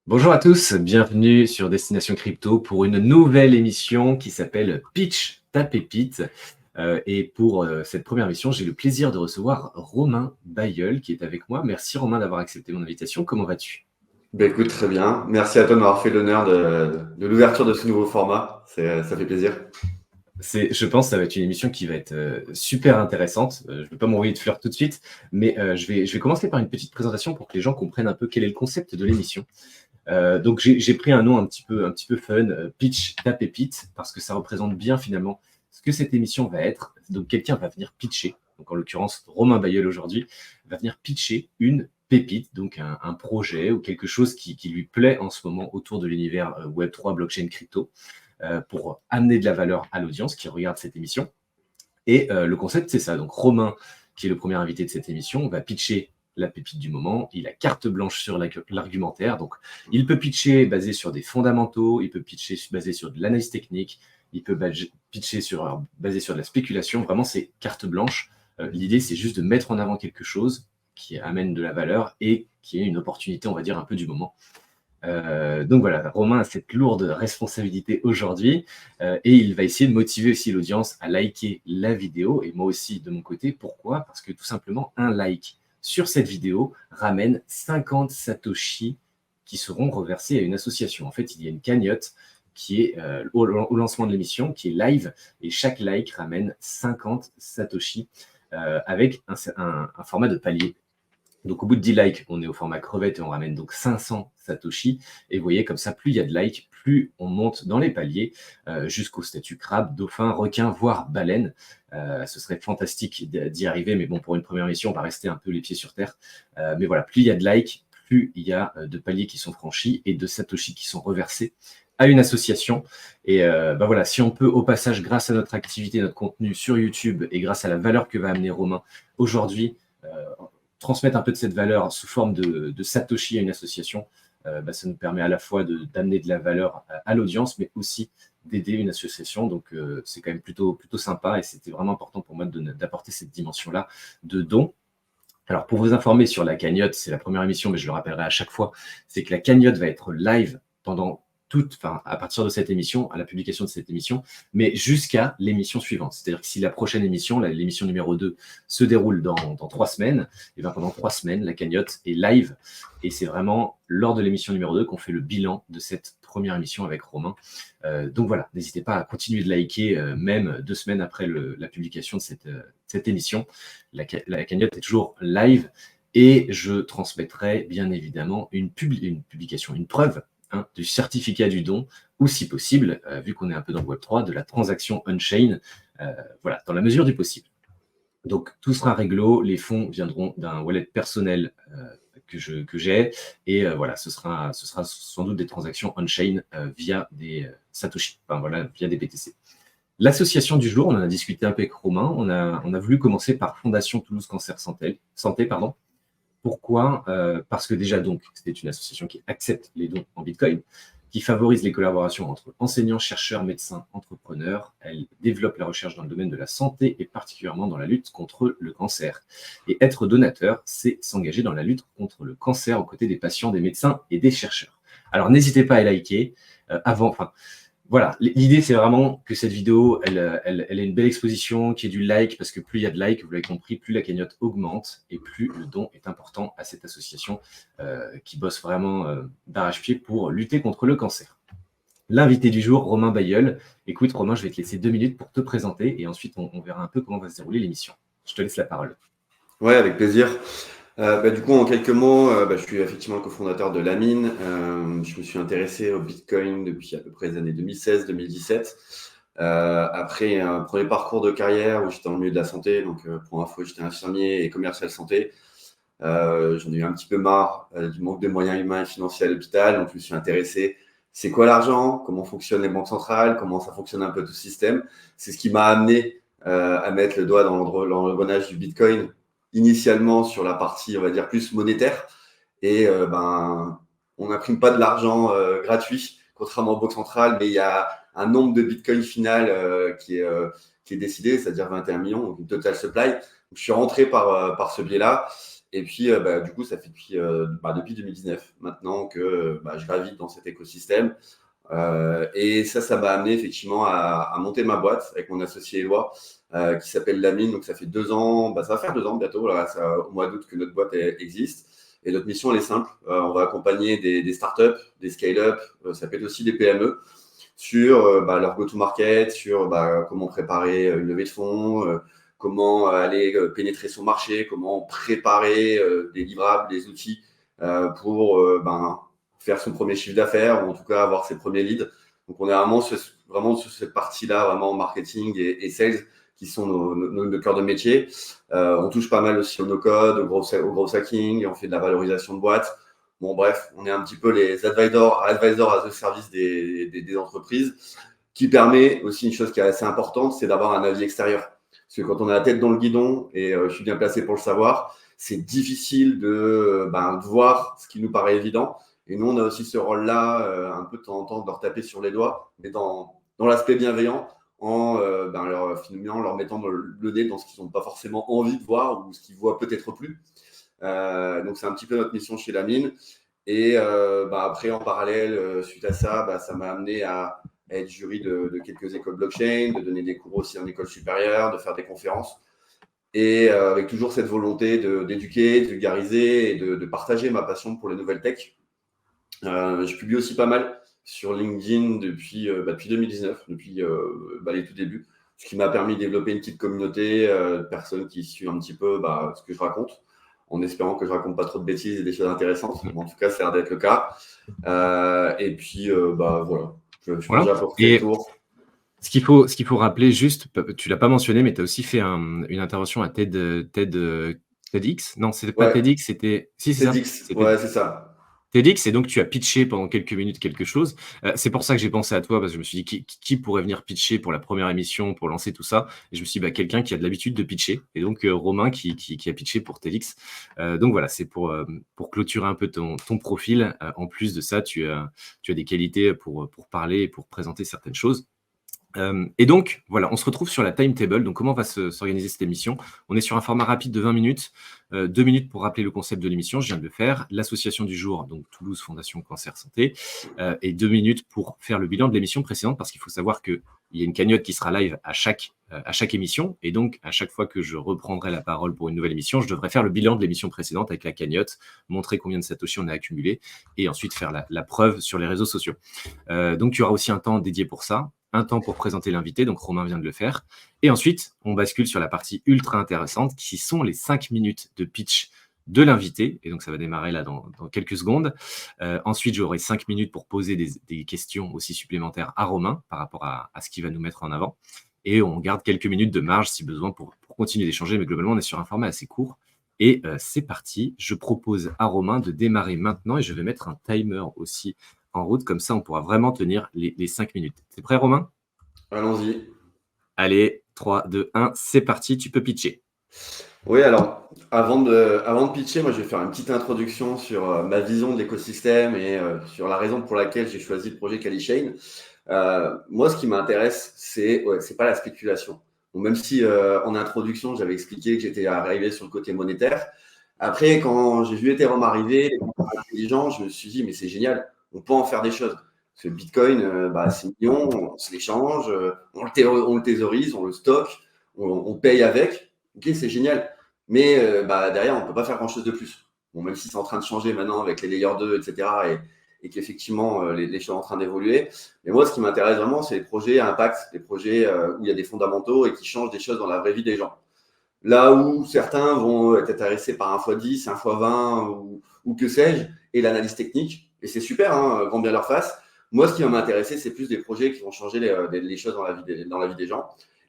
Bonjour à tous, bienvenue sur Destination Crypto pour une nouvelle émission qui s'appelle Pitch ta pépite. Et pour cette première émission, j'ai le plaisir de recevoir Romain Bailleul qui est avec moi. Merci Romain d'avoir accepté mon invitation. Comment vas-tu? Écoute, très bien. Merci à toi de m'avoir fait l'honneur de l'ouverture de ce nouveau format. Ça fait plaisir. Je pense que ça va être une émission qui va être super intéressante. Je ne vais pas m'envoyer de fleurs tout de suite, mais je vais commencer par une petite présentation pour que les gens comprennent un peu quel est le concept de l'émission. Donc j'ai pris un nom un petit peu fun, Pitch ta pépite, parce que ça représente bien finalement ce que cette émission va être. Donc quelqu'un va venir pitcher, donc en l'occurrence Romain Bailleul aujourd'hui, va venir pitcher une pépite, donc un projet ou quelque chose qui lui plaît en ce moment autour de l'univers Web3, blockchain, crypto, pour amener de la valeur à l'audience qui regarde cette émission. Et le concept, c'est ça. Donc Romain, qui est le premier invité de cette émission, va pitcher la pépite du moment. Il a carte blanche sur l'argumentaire. Donc il peut pitcher basé sur des fondamentaux, il peut pitcher basé sur de l'analyse technique, il peut pitcher basé sur de la spéculation. Vraiment, c'est carte blanche. L'idée, c'est juste de mettre en avant quelque chose qui amène de la valeur et qui est une opportunité, on va dire, un peu du moment. Donc voilà, Romain a cette lourde responsabilité aujourd'hui et il va essayer de motiver aussi l'audience à liker la vidéo et moi aussi de mon côté. Pourquoi? Parce que tout simplement, un like sur cette vidéo ramène 50 satoshi qui seront reversés à une association. En fait, il y a une cagnotte qui est au lancement de l'émission, qui est live et chaque like ramène 50 satoshi avec un format de palier. Donc au bout de 10 likes, on est au format crevette et on ramène donc 500 Satoshi. Et vous voyez, comme ça, plus il y a de likes, plus on monte dans les paliers jusqu'au statut crabe, dauphin, requin, voire baleine. Ce serait fantastique d'y arriver, mais bon, pour une première mission, on va rester un peu les pieds sur terre. Mais voilà, plus il y a de likes, plus il y a de paliers qui sont franchis et de Satoshi qui sont reversés à une association. Et bah voilà, si on peut au passage, grâce à notre activité, notre contenu sur YouTube et grâce à la valeur que va amener Romain aujourd'hui, transmettre un peu de cette valeur sous forme de Satoshi à une association, bah, ça nous permet à la fois d'amener de la valeur à l'audience, mais aussi d'aider une association. Donc, c'est quand même plutôt sympa et c'était vraiment important pour moi d'apporter cette dimension-là de don. Alors, pour vous informer sur la cagnotte, c'est la première émission, mais je le rappellerai à chaque fois, c'est que la cagnotte va être live pendant à partir de cette émission, à la publication de cette émission, mais jusqu'à l'émission suivante. C'est-à-dire que si la prochaine émission, l'émission numéro 2, se déroule dans 3 semaines, et bien pendant 3 semaines, la cagnotte est live. Et c'est vraiment lors de l'émission numéro 2 qu'on fait le bilan de cette première émission avec Romain. Donc voilà, n'hésitez pas à continuer de liker, même 2 semaines après la publication de cette émission. La cagnotte est toujours live et je transmettrai bien évidemment une publication, une preuve du certificat du don ou si possible, vu qu'on est un peu dans le Web3, de la transaction on-chain, voilà, dans la mesure du possible. Donc tout sera réglo, les fonds viendront d'un wallet personnel que j'ai et voilà, ce sera sans doute des transactions on-chain via des Satoshi, enfin voilà, via des BTC. L'association du jour, on en a discuté un peu avec Romain, on a voulu commencer par Fondation Toulouse Cancer Santé, pardon. Pourquoi? Parce que déjà, donc, c'est une association qui accepte les dons en Bitcoin, qui favorise les collaborations entre enseignants, chercheurs, médecins, entrepreneurs. Elle développe la recherche dans le domaine de la santé et particulièrement dans la lutte contre le cancer. Et être donateur, c'est s'engager dans la lutte contre le cancer aux côtés des patients, des médecins et des chercheurs. Alors, n'hésitez pas à liker voilà, l'idée c'est vraiment que cette vidéo, elle ait une belle exposition, qu'il y ait du like, parce que plus il y a de likes, vous l'avez compris, plus la cagnotte augmente et plus le don est important à cette association qui bosse vraiment d'arrache-pied pour lutter contre le cancer. L'invité du jour, Romain Bailleul. Écoute, Romain, je vais te laisser 2 minutes pour te présenter et ensuite on verra un peu comment va se dérouler l'émission. Je te laisse la parole. Ouais, avec plaisir. Du coup, en quelques mots, je suis effectivement le cofondateur de Lamine. Je me suis intéressé au Bitcoin depuis à peu près les années 2016-2017. Après un premier parcours de carrière où j'étais dans le milieu de la santé, donc pour info, j'étais infirmier et commercial santé. J'en ai eu un petit peu marre du manque de moyens humains et financiers à l'hôpital, donc je me suis intéressé. C'est quoi l'argent? Comment fonctionnent les banques centrales? Comment ça fonctionne un peu tout ce système? C'est ce qui m'a amené à mettre le doigt dans l'engrenage du Bitcoin, initialement sur la partie, on va dire, plus monétaire. Et on n'imprime pas de l'argent gratuit, contrairement aux banques centrales, mais il y a un nombre de Bitcoin final qui est décidé, c'est-à-dire 21 millions, donc une total supply. Donc, je suis rentré par ce biais-là. Et puis, du coup, ça fait depuis 2019 maintenant que je gravite dans cet écosystème. Et ça m'a amené effectivement à monter ma boîte avec mon associé Éloi, qui s'appelle Lamine. Donc, ça fait 2 ans, ça va faire 2 ans bientôt, voilà, au mois d'août que notre boîte existe. Et notre mission, elle est simple. On va accompagner des startups, des scale-up, ça peut être aussi des PME, sur leur go-to-market, sur comment préparer une levée de fonds, comment aller pénétrer son marché, comment préparer des livrables, des outils pour faire son premier chiffre d'affaires, ou en tout cas avoir ses premiers leads. Donc, on est vraiment sur cette partie-là, vraiment marketing et sales, qui sont nos cœurs de métier. On touche pas mal aussi au no-code, au gros hacking, et on fait de la valorisation de boîtes. Bon, bref, on est un petit peu les advisors à the service des entreprises, qui permet aussi une chose qui est assez importante, c'est d'avoir un avis extérieur. Parce que quand on a la tête dans le guidon, et je suis bien placé pour le savoir, c'est difficile de voir ce qui nous paraît évident. Et nous, on a aussi ce rôle-là, un peu de temps en temps, de leur taper sur les doigts, mais dans l'aspect bienveillant, en leur mettant le nez dans ce qu'ils n'ont pas forcément envie de voir ou ce qu'ils voient peut-être plus. Donc, c'est un petit peu notre mission chez Lamine. Et après, en parallèle, suite à ça, ça m'a amené à être jury de quelques écoles blockchain, de donner des cours aussi en école supérieure, de faire des conférences. Et avec toujours cette volonté d'éduquer, de vulgariser et de partager ma passion pour les nouvelles tech. Je publie aussi pas mal sur LinkedIn depuis 2019, depuis les tout débuts, ce qui m'a permis de développer une petite communauté de personnes qui suivent un petit peu ce que je raconte, en espérant que je raconte pas trop de bêtises et des choses intéressantes. En tout cas, ça a l'air d'être le cas. Et puis, voilà. Je pense que j'ai apporté le tour. Ce qu'il faut rappeler juste, tu l'as pas mentionné, mais tu as aussi fait une intervention à TEDx. Non, c'était pas Ouais. TEDx, c'était… Si, c'est TEDx, ça. ouais, c'est ça. TEDx, et donc tu as pitché pendant quelques minutes quelque chose. C'est pour ça que j'ai pensé à toi, parce que je me suis dit, qui pourrait venir pitcher pour la première émission, pour lancer tout ça? Et je me suis dit, quelqu'un qui a de l'habitude de pitcher. Et donc, Romain qui a pitché pour TEDx. Donc voilà, c'est pour clôturer un peu ton profil. En plus de ça, tu as des qualités pour parler et pour présenter certaines choses. Et donc, voilà, on se retrouve sur la timetable. Donc, comment va s'organiser cette émission? On est sur un format rapide de 20 minutes. 2 minutes pour rappeler le concept de l'émission, je viens de le faire. L'association du jour, donc Toulouse Fondation Cancer Santé. Et 2 minutes pour faire le bilan de l'émission précédente, parce qu'il faut savoir qu'il y a une cagnotte qui sera live à chaque émission. Et donc, à chaque fois que je reprendrai la parole pour une nouvelle émission, je devrais faire le bilan de l'émission précédente avec la cagnotte, montrer combien de Satoshi on a accumulé et ensuite faire la preuve sur les réseaux sociaux. Donc, tu auras aussi un temps dédié pour ça. Un temps pour présenter l'invité, donc Romain vient de le faire. Et ensuite, on bascule sur la partie ultra intéressante, qui sont les 5 minutes de pitch de l'invité. Et donc, ça va démarrer là dans quelques secondes. Ensuite, j'aurai 5 minutes pour poser des questions aussi supplémentaires à Romain par rapport à ce qu'il va nous mettre en avant. Et on garde quelques minutes de marge si besoin pour continuer d'échanger. Mais globalement, on est sur un format assez court. Et c'est parti. Je propose à Romain de démarrer maintenant et je vais mettre un timer aussi en route, comme ça on pourra vraiment tenir les 5 minutes. T'es prêt, Romain? Allons-y. Allez, 3, 2, 1, c'est parti, tu peux pitcher. Oui, alors, avant de pitcher, moi je vais faire une petite introduction sur ma vision de l'écosystème et sur la raison pour laquelle j'ai choisi le projet Calichain. Moi, ce qui m'intéresse, c'est pas la spéculation. Donc, même si en introduction, j'avais expliqué que j'étais arrivé sur le côté monétaire, après, quand j'ai vu Ethereum arriver, intelligent, je me suis dit, mais c'est génial, on peut en faire des choses. Parce que Bitcoin, c'est mignon, on se l'échange, on le thésaurise, on le stocke, on paye avec. Ok, c'est génial. Mais derrière, on ne peut pas faire grand-chose de plus. Bon, même si c'est en train de changer maintenant avec les layers 2, etc. Et qu'effectivement, les choses sont en train d'évoluer. Mais moi, ce qui m'intéresse vraiment, c'est les projets à impact, les projets où il y a des fondamentaux et qui changent des choses dans la vraie vie des gens. Là où certains vont être intéressés par un x10, un x20 ou que sais-je, et l'analyse technique. Et c'est super, grand bien leur face. Moi, ce qui va m'intéresser, c'est plus des projets qui vont changer les choses dans la vie des gens.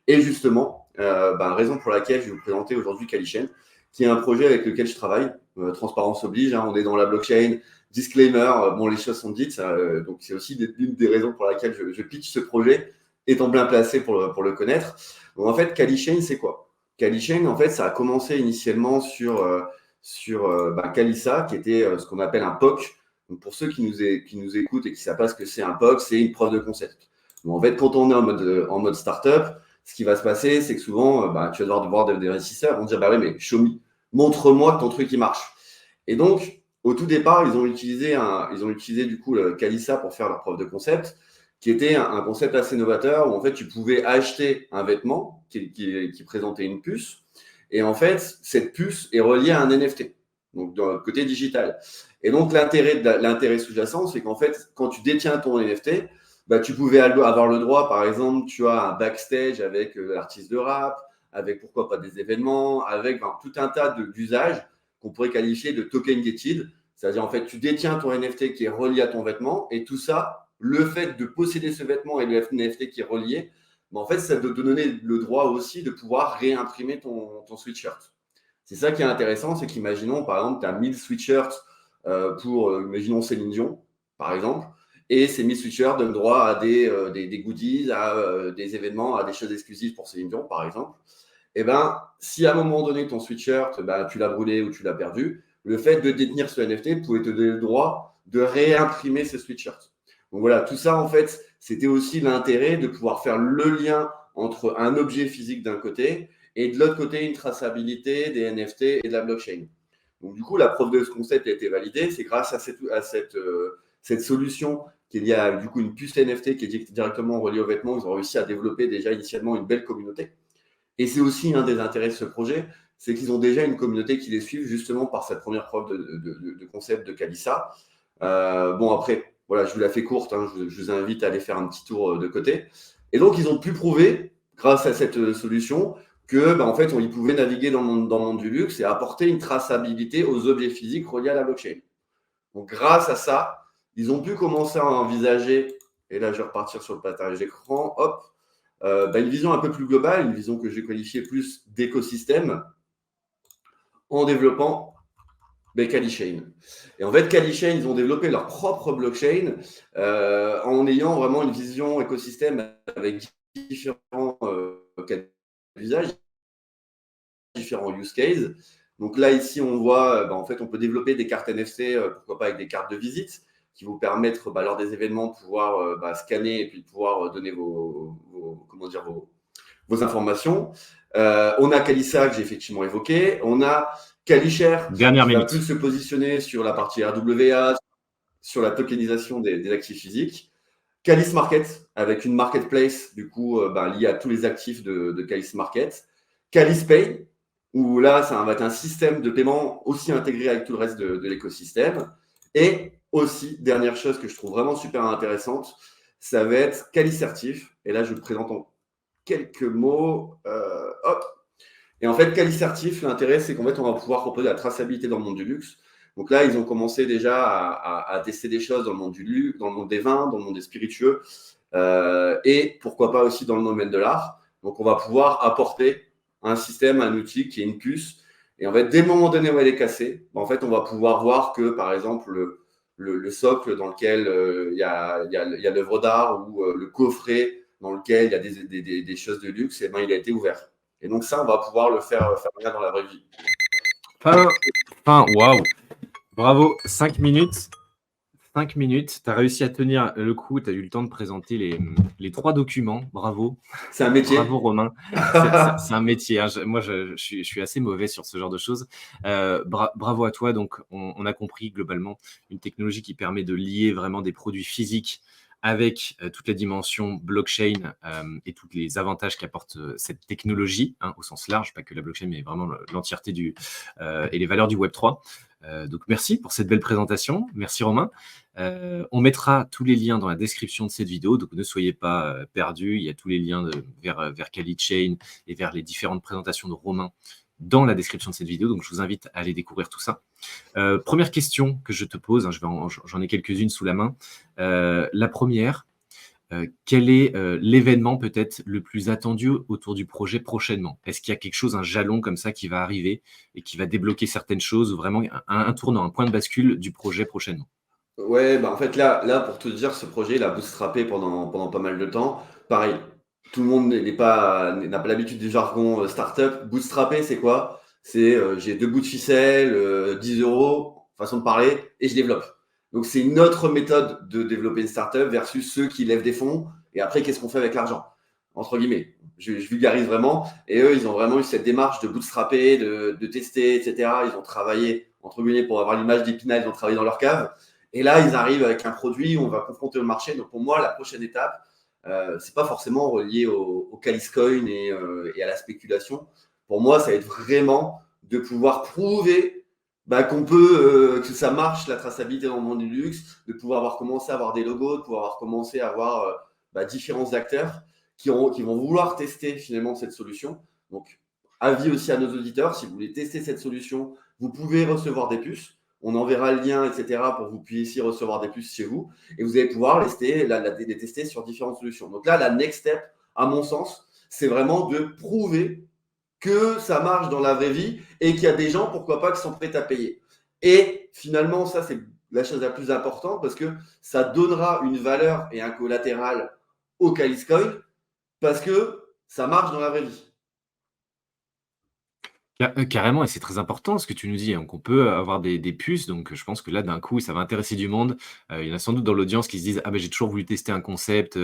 Et justement, raison pour laquelle je vais vous présenter aujourd'hui Calichain, qui est un projet avec lequel je travaille. Transparence oblige, on est dans la blockchain. Disclaimer, les choses sont dites. Donc, c'est aussi l'une des raisons pour laquelle je pitch ce projet, étant bien placé pour le connaître. Donc, en fait, Calichain, c'est quoi? Calichain, en fait, ça a commencé initialement sur Calissa, qui était ce qu'on appelle un POC. Donc, pour ceux qui nous écoutent et qui ne savent pas ce que c'est un POC, c'est une preuve de concept. Donc, en fait, quand on est en mode startup, ce qui va se passer, c'est que souvent, tu vas devoir des investisseurs vont dire, oui, mais show me. montre-moi que ton truc il marche. Et donc, au tout départ, ils ont utilisé du coup le Calissa pour faire leur preuve de concept, qui était un concept assez novateur où en fait tu pouvais acheter un vêtement qui présentait une puce, et en fait cette puce est reliée à un NFT, donc dans le côté digital. Et donc l'intérêt sous-jacent, c'est qu'en fait quand tu détiens ton NFT, bah, tu pouvais avoir le droit, par exemple, tu as un backstage avec l'artiste de rap, avec pourquoi pas des événements, avec tout un tas d'usages qu'on pourrait qualifier de token gated. C'est-à-dire, en fait, tu détiens ton NFT qui est relié à ton vêtement, et tout ça, le fait de posséder ce vêtement et le NFT qui est relié, ben, en fait, ça te donner le droit aussi de pouvoir réimprimer ton sweatshirt. C'est ça qui est intéressant, c'est qu'imaginons, par exemple, tu as 1000 sweatshirts pour, imaginons, Céline Dion, par exemple, et ces 1000 sweatshirts donnent droit à des goodies, à des événements, à des choses exclusives pour Céline Dion, par exemple. Et ben, si à un moment donné, ton sweatshirt, ben, tu l'as brûlé ou tu l'as perdu, le fait de détenir ce NFT pouvait te donner le droit de réimprimer ce sweatshirt. Donc voilà, tout ça, en fait, c'était aussi l'intérêt de pouvoir faire le lien entre un objet physique d'un côté et de l'autre côté, une traçabilité des NFT et de la blockchain. Donc du coup, la preuve de ce concept a été validée. C'est grâce à cette solution qu'il y a du coup une puce NFT qui est directement reliée aux vêtements. Ils ont réussi à développer déjà initialement une belle communauté. Et c'est aussi un des intérêts de ce projet, c'est qu'ils ont déjà une communauté qui les suit justement par cette première preuve de concept de Calissa. Bon, après, voilà, je vous la fais courte, hein, je vous invite à aller faire un petit tour de côté. Et donc, ils ont pu prouver, grâce à cette solution, que, en fait, ils pouvaient naviguer dans le monde du luxe et apporter une traçabilité aux objets physiques reliés à la blockchain. Donc, grâce à ça, ils ont pu commencer à envisager, et là, je vais repartir sur le partage d'écran, hop, une vision un peu plus globale, une vision que j'ai qualifiée plus d'écosystème, en développant Kalichain. Et en fait, Kalichain, ils ont développé leur propre blockchain en ayant vraiment une vision écosystème avec différents cas d'usage, différents use cases. Donc là, ici, on voit, en fait, on peut développer des cartes NFC, pourquoi pas avec des cartes de visite, qui vous permettent, lors des événements, de pouvoir scanner et puis de pouvoir donner vos informations. On a Calissa que j'ai effectivement évoqué. On a Calishare qui va plus se positionner sur la partie RWA, sur la tokenisation des actifs physiques. Calis Market avec une marketplace du coup liée à tous les actifs de Calis Market. Calis Pay où là ça va être un système de paiement aussi intégré avec tout le reste de l'écosystème. Et aussi, dernière chose que je trouve vraiment super intéressante, ça va être Calis Certif. Et là, je vous le présente en quelques mots. Hop. Et en fait, Calis Certif, l'intérêt, c'est qu'en fait, on va pouvoir proposer la traçabilité dans le monde du luxe. Donc là, ils ont commencé déjà à tester des choses dans le monde du luxe, dans le monde des vins, dans le monde des spiritueux, et pourquoi pas aussi dans le domaine de l'art. Donc, on va pouvoir apporter un système, un outil qui est une puce. Et en fait, dès le moment donné où elle est cassée, en fait, on va pouvoir voir que, par exemple, le socle dans lequel il y a l'œuvre d'art ou le coffret dans lequel il y a des choses de luxe, et il a été ouvert. Et donc ça, on va pouvoir le faire dans la vraie vie. Waouh. Bravo, 5 minutes. 5 minutes, tu as réussi à tenir le coup, tu as eu le temps de présenter les 3 documents, bravo. C'est un métier. Bravo Romain, c'est un métier, hein. Moi je suis assez mauvais sur ce genre de choses. Bravo à toi, donc on a compris globalement une technologie qui permet de lier vraiment des produits physiques avec toutes les dimensions blockchain et tous les avantages qu'apporte cette technologie, hein, au sens large, pas que la blockchain, mais vraiment l'entièreté et les valeurs du Web3. Donc merci pour cette belle présentation, merci Romain. On mettra tous les liens dans la description de cette vidéo, donc ne soyez pas perdus, il y a tous les liens vers Kalichain et vers les différentes présentations de Romain dans la description de cette vidéo, donc je vous invite à aller découvrir tout ça. Première question que je te pose, hein, j'en ai quelques-unes sous la main. La première, quel est l'événement peut-être le plus attendu autour du projet prochainement? Est-ce qu'il y a quelque chose, un jalon comme ça qui va arriver et qui va débloquer certaines choses, ou vraiment un tournant, un point de bascule du projet prochainement? Ouais, en fait, là, pour te dire, ce projet, il a bootstrappé pendant pas mal de temps. Pareil, tout le monde n'a pas l'habitude du jargon startup. Bootstrapper, c'est quoi? C'est j'ai 2 bouts de ficelle, 10 €, façon de parler, et je développe. Donc, c'est une autre méthode de développer une startup versus ceux qui lèvent des fonds. Et après, qu'est-ce qu'on fait avec l'argent? entre guillemets. Je vulgarise vraiment. Et eux, ils ont vraiment eu cette démarche de bootstrapper, de tester, etc. Ils ont travaillé, entre guillemets, pour avoir l'image d'Épinal, ils ont travaillé dans leur cave. Et là, ils arrivent avec un produit où on va confronter le marché. Donc, pour moi, la prochaine étape, c'est pas forcément relié au Caliscoin et à la spéculation. Pour moi, ça va être vraiment de pouvoir prouver qu'on peut, que ça marche, la traçabilité dans le monde du luxe, de pouvoir avoir commencé à avoir des logos, de pouvoir avoir commencé à avoir différents acteurs qui vont vouloir tester finalement cette solution. Donc, avis aussi à nos auditeurs, si vous voulez tester cette solution, vous pouvez recevoir des puces. On enverra le lien, etc., pour que vous puissiez recevoir des puces chez vous. Et vous allez pouvoir les tester sur différentes solutions. Donc là, la next step, à mon sens, c'est vraiment de prouver que ça marche dans la vraie vie et qu'il y a des gens, pourquoi pas, qui sont prêts à payer. Et finalement, ça, c'est la chose la plus importante parce que ça donnera une valeur et un collatéral au Caliscoin parce que ça marche dans la vraie vie. Carrément, et c'est très important ce que tu nous dis, donc on peut avoir des puces, donc je pense que là, d'un coup, ça va intéresser du monde. Il y en a sans doute dans l'audience qui se disent: «Ah ben j'ai toujours voulu tester un concept,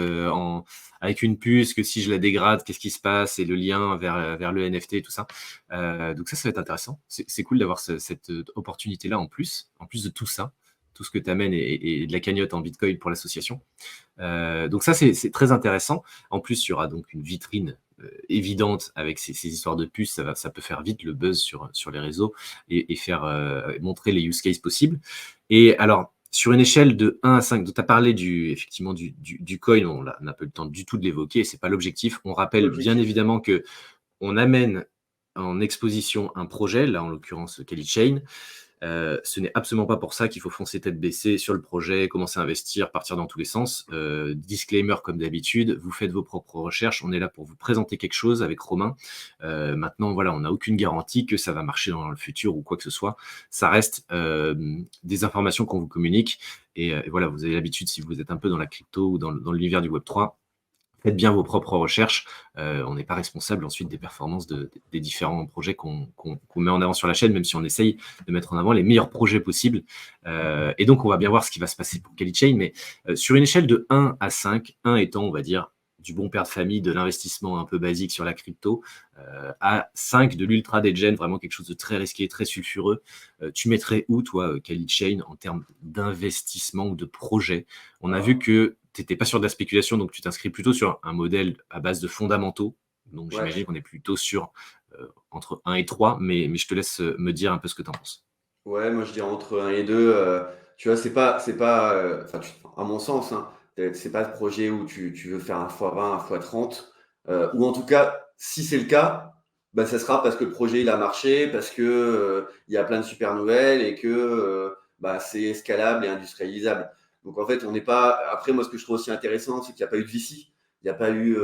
avec une puce, que si je la dégrade, qu'est-ce qui se passe?» et le lien vers le NFT et tout ça. Donc ça va être intéressant. C'est cool d'avoir cette opportunité-là en plus de tout ça, tout ce que tu amènes et de la cagnotte en bitcoin pour l'association. Donc ça, c'est très intéressant. En plus, il y aura donc une vitrine évidente avec ces histoires de puces. Ça peut faire vite le buzz sur les réseaux et faire montrer les use cases possibles. Et alors, sur une échelle de 1 à 5, donc tu as parlé effectivement du coin, on n'a pas eu le temps du tout de l'évoquer, c'est pas l'objectif. On rappelle bien évidemment que on amène en exposition un projet, là en l'occurrence Chain. Ce n'est absolument pas pour ça qu'il faut foncer tête baissée sur le projet, commencer à investir, partir dans tous les sens. Disclaimer comme d'habitude, vous faites vos propres recherches. On est là pour vous présenter quelque chose avec Romain. Maintenant, voilà, on n'a aucune garantie que ça va marcher dans le futur ou quoi que ce soit. Ça reste des informations qu'on vous communique. Et voilà, vous avez l'habitude, si vous êtes un peu dans la crypto ou dans l'univers du Web3, faites bien vos propres recherches. On n'est pas responsable ensuite des performances des différents projets qu'on met en avant sur la chaîne, même si on essaye de mettre en avant les meilleurs projets possibles. Et donc, on va bien voir ce qui va se passer pour Chain. Mais sur une échelle de 1 à 5, 1 étant, on va dire, du bon père de famille, de l'investissement un peu basique sur la crypto, à 5 de l'ultra degen, vraiment quelque chose de très risqué, très sulfureux. Tu mettrais où, toi, Chain, en termes d'investissement ou de projet? On a vu que tu n'étais pas sur de la spéculation, donc tu t'inscris plutôt sur un modèle à base de fondamentaux. Donc j'imagine qu'on est plutôt sur entre 1 et 3, mais je te laisse me dire un peu ce que tu en penses. Ouais, moi je dirais entre 1 et 2. Tu vois, à mon sens, hein, c'est pas le projet où tu veux faire un x20, un x30. Ou en tout cas, si c'est le cas, ça sera parce que le projet il a marché, parce que il y a plein de super nouvelles et que c'est escalable et industrialisable. Donc en fait, on n'est pas. Après, moi, ce que je trouve aussi intéressant, c'est qu'il n'y a pas eu de VC. Il n'y a pas eu,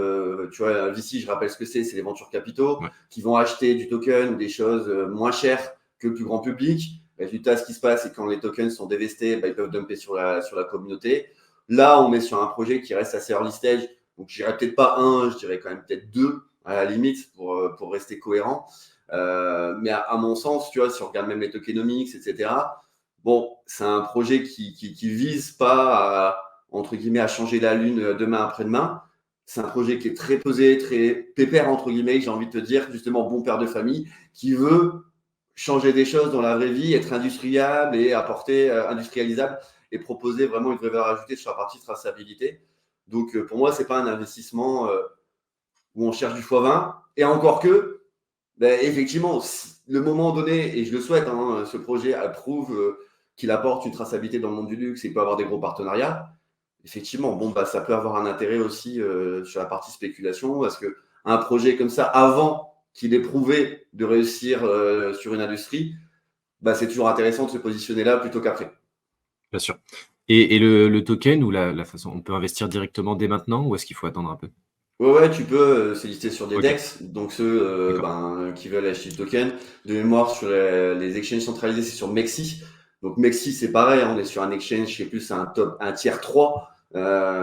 tu vois, un VC, je rappelle ce que c'est les ventures capitaux qui vont acheter du token ou des choses moins chères que le plus grand public. Résultat, ce qui se passe, c'est que quand les tokens sont dévestés, ils peuvent dumper sur la communauté. Là, on est sur un projet qui reste assez early stage. Donc, je dirais peut-être pas 1, je dirais quand même peut-être 2 à la limite pour rester cohérent. Mais à mon sens, tu vois, si on regarde même les tokenomics, etc., bon, c'est un projet qui vise pas entre guillemets, à changer la lune demain après-demain. C'est un projet qui est très posé, très pépère, entre guillemets, j'ai envie de te dire, justement, bon père de famille, qui veut changer des choses dans la vraie vie, être industriable et apporter industrialisable et proposer vraiment une vraie valeur ajoutée sur la partie traçabilité. Donc, pour moi, c'est pas un investissement où on cherche du x20. Et encore que, effectivement, si le moment donné, et je le souhaite, hein, ce projet prouve qu'il apporte une traçabilité dans le monde du luxe et peut avoir des gros partenariats. Effectivement, ça peut avoir un intérêt aussi sur la partie spéculation, parce que un projet comme ça, avant qu'il ait prouvé de réussir sur une industrie, c'est toujours intéressant de se positionner là plutôt qu'après. Bien sûr. Et le token ou la façon, on peut investir directement dès maintenant ou est-ce qu'il faut attendre un peu? Ouais, tu peux, c'est listé sur des Ok, DEX, donc ceux qui veulent acheter le token. De mémoire, sur les exchanges centralisés, c'est sur Mexi. Donc Mexi, c'est pareil, on est sur un exchange qui est plus un tier 3.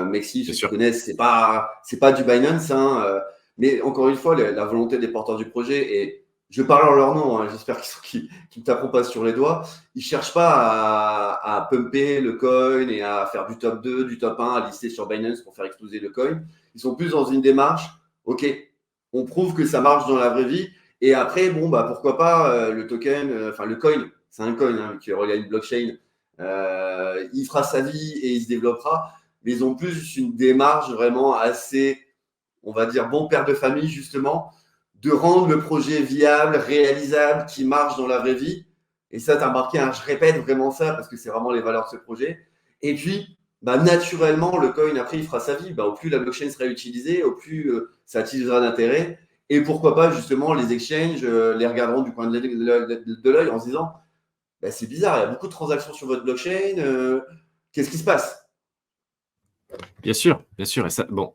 Mexi, ceux qui connaissent, c'est pas du Binance, hein, mais encore une fois, la volonté des porteurs du projet, et je parle en leur nom, hein, j'espère qu'ils ne taperont pas sur les doigts, ils cherchent pas à pumper le coin et à faire du top 2, du top 1, à lister sur Binance pour faire exploser le coin. Ils sont plus dans une démarche OK, on prouve que ça marche dans la vraie vie. Et après, bon, bah, pourquoi pas le token, le coin, c'est un coin qui est relié à une blockchain. Il fera sa vie et il se développera. Mais ils ont plus une démarche vraiment assez, on va dire, bon père de famille, justement, de rendre le projet viable, réalisable, qui marche dans la vraie vie. Et ça, tu as remarqué, hein, je répète vraiment ça parce que c'est vraiment les valeurs de ce projet. Et puis, bah, naturellement, le coin, après, il fera sa vie. Bah, au plus la blockchain sera utilisée, au plus ça attisera d'intérêt. Et pourquoi pas, justement, les exchanges les regarderont du coin de l'œil en se disant bah, c'est bizarre, il y a beaucoup de transactions sur votre blockchain. Qu'est-ce qui se passe? Bien sûr, bien sûr. Et ça, bon,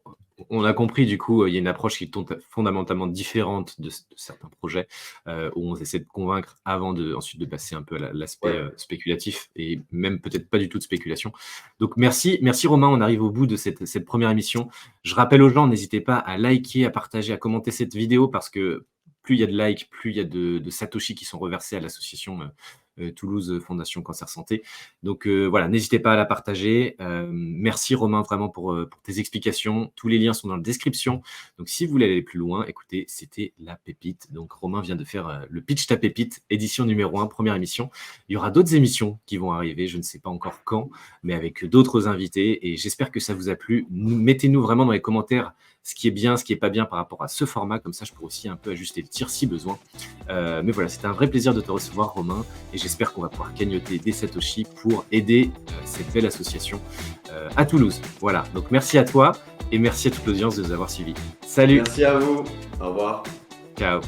on a compris du coup, il y a une approche qui est fondamentalement différente de certains projets où on essaie de convaincre avant ensuite de passer un peu à l'aspect Ouais. spéculatif et même peut-être pas du tout de spéculation. Donc merci, merci Romain, on arrive au bout de cette première émission. Je rappelle aux gens, n'hésitez pas à liker, à partager, à commenter cette vidéo parce que plus il y a de likes, plus il y a de Satoshi qui sont reversés à l'association Toulouse Fondation Cancer Santé. Donc voilà, n'hésitez pas à la partager. Merci Romain vraiment pour tes explications. Tous les liens sont dans la description. Donc si vous voulez aller plus loin, écoutez, c'était la pépite. Donc Romain vient de faire le pitch ta pépite, édition numéro 1, première émission. Il y aura d'autres émissions qui vont arriver, je ne sais pas encore quand, mais avec d'autres invités. Et j'espère que ça vous a plu. Mettez-nous vraiment dans les commentaires ce qui est bien, ce qui n'est pas bien par rapport à ce format. Comme ça, je pourrais aussi un peu ajuster le tir si besoin. Mais voilà, c'était un vrai plaisir de te recevoir Romain. Et j'espère qu'on va pouvoir cagnotter des Satoshi pour aider cette belle association à Toulouse. Voilà, donc merci à toi et merci à toute l'audience de nous avoir suivis. Salut, Merci à vous. Au revoir. ciao.